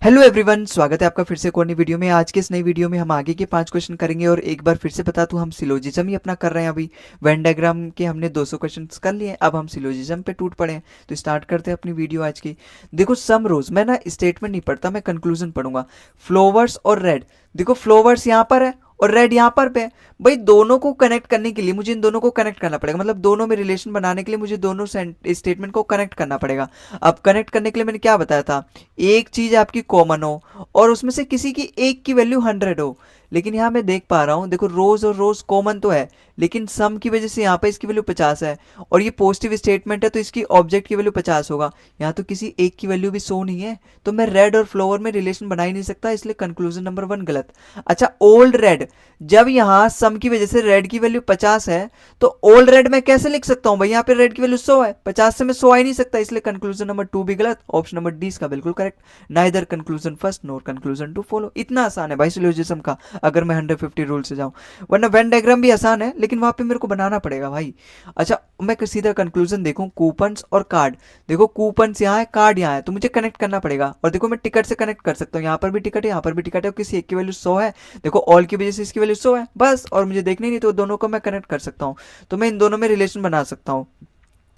Hello everyone, स्वागत है आपका फिर से एक और नई वीडियो में। आज के इस नई वीडियो में हम आगे के 5 क्वेश्चन करेंगे और एक बार फिर से बता दूं, हम सिलोजिज्म ही अपना कर रहे हैं। अभी वेन डायग्राम के हमने 200 क्वेश्चंस कर लिए, अब हम सिलोजिज्म पे टूट पड़े हैं। तो स्टार्ट करते हैं अपनी वीडियो आज की। देखो सम रोज, मैं ना स्टेटमेंट नहीं पढ़ता, मैं कंक्लूजन पढ़ूंगा। फ्लोवर्स और रेड, देखो फ्लोवर्स यहाँ पर है और रेड यहाँ पर पे है। भाई दोनों को कनेक्ट करने के लिए मुझे इन दोनों को कनेक्ट करना पड़ेगा, मतलब दोनों में रिलेशन बनाने के लिए मुझे दोनों स्टेटमेंट को कनेक्ट करना पड़ेगा। अब कनेक्ट करने के लिए मैंने क्या बताया था, एक चीज आपकी कॉमन हो और उसमें से किसी की एक की वैल्यू 100 हो। लेकिन यहाँ मैं देख पा रहा हूँ, देखो रोज और रोज कॉमन तो है, लेकिन सम की वजह से यहाँ पे इसकी वैल्यू 50 है और ये पॉजिटिव स्टेटमेंट है तो इसकी ऑब्जेक्ट की वैल्यू 50 होगा। यहाँ तो किसी एक की वैल्यू भी शो नहीं है, तो मैं रेड और फ्लोवर में रिलेशन बना ही नहीं सकता, इसलिए कंक्लूजन नंबर 1 गलत। अच्छा, ओल्ड रेड, जब यहाँ सम की वजह से रेड की वैल्यू 50 है तो ओल्ड रेड मैं कैसे लिख सकता हूँ भाई, यहाँ पे रेड की वैल्यू 100 है, 50 से मैं 100 आ ही नहीं सकता, इसलिए कंक्लूजन नंबर 2 भी गलत। ऑप्शन नंबर डी इसका बिल्कुल correct, neither conclusion first nor conclusion two follow. इतना आसान है भाई सिलोजिज्म का, अगर मैं 150 रूल से जाऊं। वरना वेन डायग्राम भी आसान है, लेकिन वहां पे मेरे को बनाना पड़ेगा भाई। अच्छा, मैं सीधा कंक्लूजन देखूं, कूपन्स और कार्ड। देखो कूपन्स यहाँ है, कार्ड यहाँ है, तो मुझे कनेक्ट करना पड़ेगा। और देखो मैं टिकट से कनेक्ट कर सकता हूँ, यहाँ पर भी टिकट है, यहाँ पर भी टिकट है, और किसी एक की वैल्यू 100 है। देखो ऑल की वजह से इसकी वैल्यू 100 है बस, और मुझे देखनी नहीं, तो दोनों को मैं कनेक्ट कर सकता हूँ। तो मैं इन दोनों में रिलेशन बना सकता हूँ,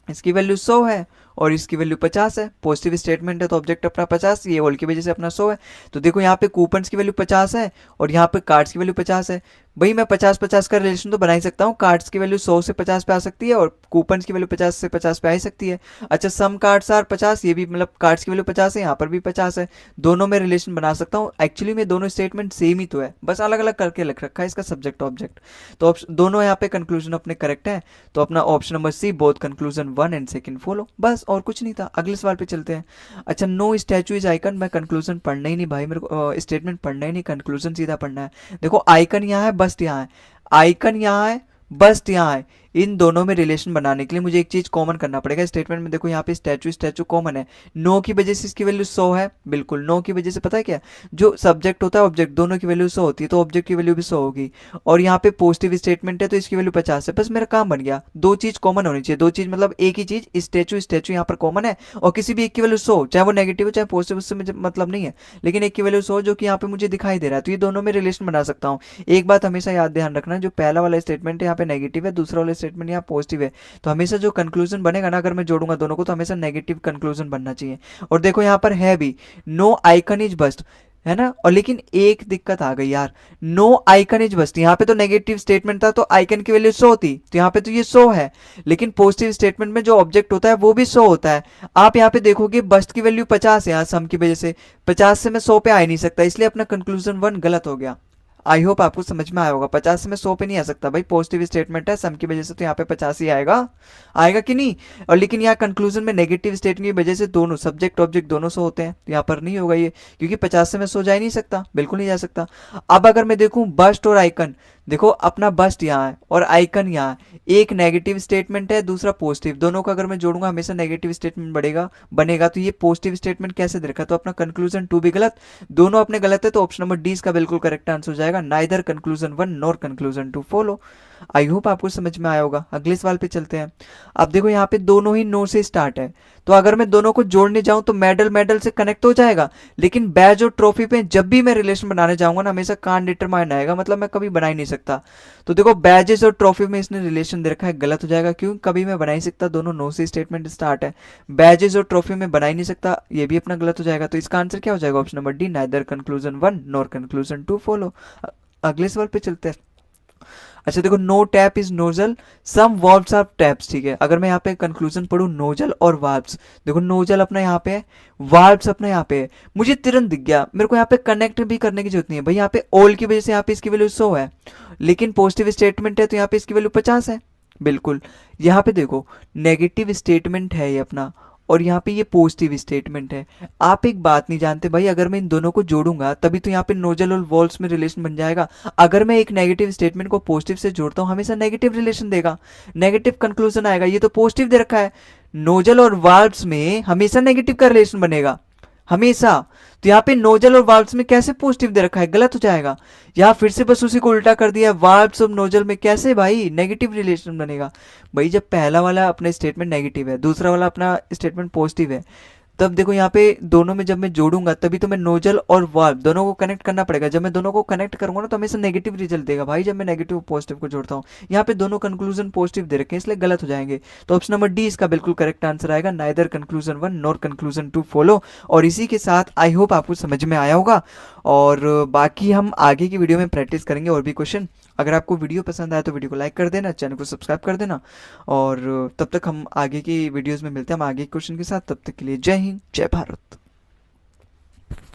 इसकी वैल्यू 100 है और इसकी वैल्यू 50 है। पॉजिटिव स्टेटमेंट है तो ऑब्जेक्ट अपना 50, ये ऑल की वजह से अपना 100 है। तो देखो यहाँ पे कूपन्स की वैल्यू 50 है और यहाँ पे कार्ड्स की वैल्यू 50 है। भाई मैं 50-50 का रिलेशन तो बना ही सकता हूँ, कार्ड्स की वैल्यू 100 से 50 पे आ सकती है और कूपन्स की वैल्यू 50 से 50 पे आ ही सकती है। अच्छा, सम कार्ड्स आर 50, ये भी मतलब कार्ड्स की वैल्यू 50 है, यहाँ पर भी 50 है, दोनों में रिलेशन बना सकता हूँ। एक्चुअली में दोनों स्टेटमेंट सेम ही तो है, बस अलग अलग करके लिख रखा है इसका सब्जेक्ट ऑब्जेक्ट। तो दोनों यहाँ पे कंक्लूजन अपने करेक्ट है, तो अपना option number C, both conclusion 1 and second follow, बस और कुछ नहीं था। अगले सवाल पे चलते हैं। अच्छा, नो स्टैचू इज आइकन, मैं कंक्लूजन पढ़ना ही नहीं भाई, मेरे को स्टेटमेंट पढ़ना ही नहीं, कंक्लूजन सीधा पढ़ना है। देखो आइकन यहाँ है, बस्ट यहाँ है, आइकन यहाँ है, बस्ट यहाँ है, इन दोनों में रिलेशन बनाने के लिए मुझे एक चीज कॉमन करना पड़ेगा स्टेटमेंट में। देखो यहाँ पे स्टैचू स्टैचू कॉमन है, नो की वजह से इसकी वैल्यू 100 है, बिल्कुल नो की वजह से पता है क्या, जो सब्जेक्ट होता है ऑब्जेक्ट दोनों की वैल्यू 100 होती है, तो ऑब्जेक्ट की वैल्यू भी 100 होगी। और यहाँ पे पॉजिटिव स्टेटमेंट है तो इसकी वैल्यू 50 है, बस मेरा काम बन गया। दो चीज कॉमन होनी चाहिए, दो चीज मतलब एक ही चीज, स्टैचू स्टैचू यहाँ पर कॉमन है और किसी भी एक की वैल्यू 100, चाहे वो नेगेटिव हो चाहे पॉजिटिव, उससे मुझे मतलब नहीं है, लेकिन एक की वैल्यू 100 जो कि यहाँ पे मुझे दिखाई दे रहा है, तो ये दोनों में रिलेशन बना सकता हूँ। एक बात हमेशा याद ध्यान रखना, जो पहला वाला स्टेटमेंट है यहाँ पे नेगेटिव है, दूसरा वाला स्टेटमेंट यहाँ पॉजिटिव है, तो हमेशा जो कंक्लूजन बनेगा ना, अगर मैं जोड़ूंगा दोनों को, तो हमेशा नेगेटिव कंक्लूजन बनना चाहिए। और देखो यहाँ पर है भी, नो आइकन इज बस्ट, है ना, और लेकिन एक दिक्कत आ गई यार, नो आइकन इज बस्ट, यहाँ पे तो नेगेटिव स्टेटमेंट था तो आइकन की वैल्यू 100 थी, तो यहाँ पे तो ये 100 है, लेकिन पॉजिटिव स्टेटमेंट में जो ऑब्जेक्ट होता है वो भी 100 होता है। आप यहाँ पे देखोगे बस्ट की वैल्यू 50 है, यहाँ सम की वजह से 50 से मैं 100 पे आ ही नहीं सकता, इसलिए अपना कंक्लूजन 1 गलत हो गया। आई होप आपको समझ में आया होगा, 50 से मैं 100 पे नहीं आ सकता भाई, पॉजिटिव स्टेटमेंट है सम की वजह से, तो यहाँ पे 50 ही आएगा, आएगा कि नहीं। और लेकिन यहाँ कंक्लूजन में नेगेटिव स्टेटमेंट की वजह से दोनों सब्जेक्ट ऑब्जेक्ट दोनों 100 होते हैं, तो यहाँ पर नहीं होगा ये, क्योंकि 50 से मैं 100 जा ही नहीं सकता, बिल्कुल नहीं जा सकता। अब अगर मैं देखूं बस्ट और आइकन, देखो अपना बस्ट यहाँ है और आइकन यहाँ है, एक नेगेटिव स्टेटमेंट है दूसरा पॉजिटिव, दोनों को अगर मैं जोड़ूंगा हमेशा नेगेटिव स्टेटमेंट बनेगा, तो ये पॉजिटिव स्टेटमेंट कैसे दे रखा, तो अपना कंक्लूजन 2 भी गलत, दोनों अपने गलत है, तो ऑप्शन नंबर डी इसका बिल्कुल करेक्ट आंसर हो जाएगा, neither conclusion 1 nor conclusion 2 follow. I hope आपको समझ में आया होगा। अगले सवाल पे चलते हैं। अब देखो यहाँ पे दोनों ही नो से स्टार्ट है, तो अगर मैं दोनों को जोड़ने जाऊं तो मेडल मेडल से कनेक्ट हो जाएगा, लेकिन बैज और ट्रॉफी पे जब भी मैं रिलेशन बनाने जाऊंगा ना, हमेशा कान डिटरमाइन आएगा, मतलब मैं कभी बना ही नहीं सकता। तो देखो बैजेस और ट्रॉफी में इसने रिलेशन दे रखा है, गलत हो जाएगा, क्यों, कभी मैं बना ही सकता, दोनों नो से स्टेटमेंट स्टार्ट है, बैजेस और ट्रॉफी में बना ही नहीं सकता, ये भी अपना गलत हो जाएगा। तो इसका आंसर क्या हो जाएगा, option number D, neither conclusion 1 nor conclusion 2 follow. अगले सवाल पे चलते हैं। अच्छा देखो, no tap is nozzle, some valves are taps, ठीक है। अगर मैं यहाँ पे कंक्लूजन पढ़ूं, नोजल और वाल्व्स, देखो नोजल अपना यहाँ पे है, वाल्व्स अपना यहाँ पे है, मुझे तुरंत दिख गया, मेरे को यहाँ पे कनेक्ट भी करने की जरूरत नहीं है भाई, यहाँ पे ऑल की वजह से यहाँ पे इसकी वैल्यू 100 है, लेकिन पॉजिटिव स्टेटमेंट है तो यहाँ पे इसकी वैल्यू 50 है, बिल्कुल। यहाँ पे देखो नेगेटिव स्टेटमेंट है ये अपना, और यहाँ पे ये पॉजिटिव स्टेटमेंट है। आप एक बात नहीं जानते भाई, अगर मैं इन दोनों को जोड़ूंगा तभी तो यहाँ पे नोजल और वॉल्व्स में रिलेशन बन जाएगा। अगर मैं एक नेगेटिव स्टेटमेंट को पॉजिटिव से जोड़ता हूँ, हमेशा नेगेटिव रिलेशन देगा, नेगेटिव कंक्लूजन आएगा, ये तो पॉजिटिव दे रखा है, नोजल और वाल्व्स में हमेशा नेगेटिव का रिलेशन बनेगा, हमेशा। तो यहाँ पे नोजल और वाल्व्स में कैसे पॉजिटिव दे रखा है, गलत हो जाएगा। यहाँ फिर से बस उसी को उल्टा कर दिया, वाल्व्स और नोजल में कैसे भाई नेगेटिव रिलेशन बनेगा भाई, जब पहला वाला अपना स्टेटमेंट नेगेटिव है, दूसरा वाला अपना स्टेटमेंट पॉजिटिव है, तब देखो यहाँ पे दोनों में जब मैं जोड़ूंगा तभी तो मैं नोजल और वाल्व दोनों को कनेक्ट करना पड़ेगा। जब मैं दोनों को कनेक्ट करूंगा ना तो हमेशा नेगेटिव रिजल्ट देगा भाई, जब मैं नेगेटिव पॉजिटिव को जोड़ता हूँ। यहाँ पे दोनों कंक्लूजन पॉजिटिव दे रखे हैं इसलिए गलत हो जाएंगे। तो ऑप्शन नंबर डी इसका बिल्कुल करेक्ट आंसर आएगा, neither conclusion one nor conclusion two follow. और इसी के साथ आई होप आपको समझ में आया होगा, और बाकी हम आगे की वीडियो में प्रैक्टिस करेंगे और भी क्वेश्चन। अगर आपको वीडियो पसंद आया तो वीडियो को लाइक कर देना, चैनल को सब्सक्राइब कर देना, और तब तक हम आगे की वीडियोस में मिलते हैं हम आगे के क्वेश्चन के साथ। तब तक के लिए जय हिंद, जय भारत।